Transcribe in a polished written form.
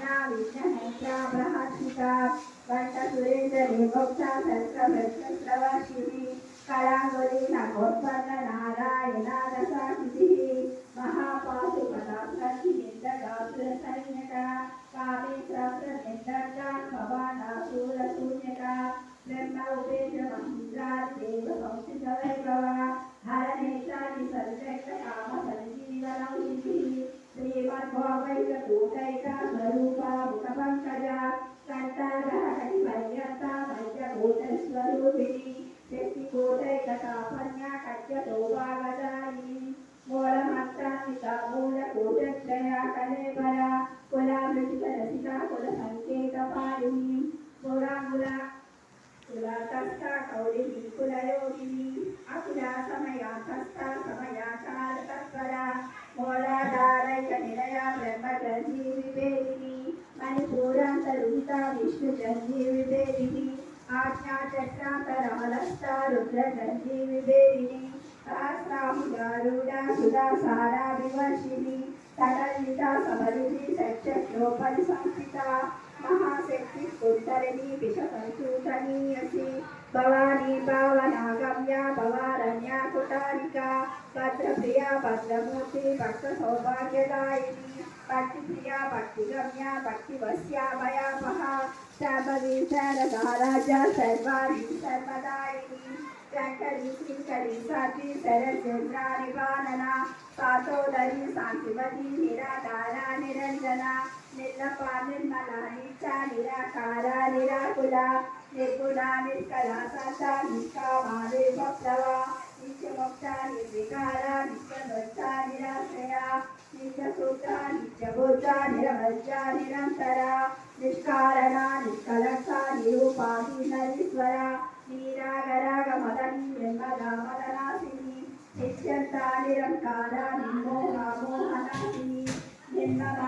प्रसन्ना विष्णुनेत्रा बृहत्सिका कंठसुरेन्द्री मोक्षा सर्कभ्रष्टस्रवशिनी कलांगुली नभोत्पन्न नारायणा दशाकितिः महापाशुपदार्थी निन्दगासुरसैन्यका कामेन्द्रप्रनिन्दगा भवानासुरशून्यका ब्रह्म उपेन्द्र महेन्द्रादिदेव संस्थितवैभवा हरनेत्रादि सर्वैक काम संजीवनौषधिः श्रीमद्भागवतकूटैका स्वरूपा मुखपङ्कजा कंठागः कटिपर्यन्ता मध्यभूतस्वरूपिणी शक्तिकूटैकतापन्या कट्यतोभागदायिनी मूलमन्त्रान्विता मूलकूटत्रया कलेबरा कुलामृतिकरसिता कुलसङ्केतपालिनी पुराङ्गुला कुलातस्था कौलिनी कुलयोगिनी अकुला समयातस्था समयाचारतत्परा मूलाधारैकनिलया ब्रह्मचर्यी विभेदिनी मणिपूरान्तरुहिता विष्णुचर्यी विभेदिनी आज्ञाचक्रान्तरमलस्था रुद्रचर्यी विभेदिनी सहस्रामुगारूढा सुधासारा विवर्षिणी तटलिता समरुचि सक्षोपरिसंस्थिता महाशक्ति कुण्डलिनी विषसंसूतनीयसी भवानी पावनागम्या भवारण्या कुटारिका भद्रप्रिया भद्रमूर्ति भक्तसौभाग्यदायिनी भक्तिप्रिया भक्तिगम्या भक्तिवस्या भयापहा शाम्भवी शरदाराजा सर्वाणी सर्वदायिनी शंकरी श्रीकरी साची शरचंद्रानिवानना पातोदरी शांतिवती निराधारा निरंजना निर्लपा निर्मला नित्या निराकारा निराकुला निर्गुणा निष्कला सता निष्कामा निर्भक्तवा नित्यमुक्ता निर्विकारा नित्यभक्ता निराश्रया नित्यसूत्रा नित्यबोधा निरवज्या निरंतरा निष्कारणा निष्कलंका निरूपाधीनरीश्वरा नीरागरागमदनी निर्मदामदनाशिनी नित्यन्ता निरंकारा निर्मोहा मोहनाशिनी निर्मला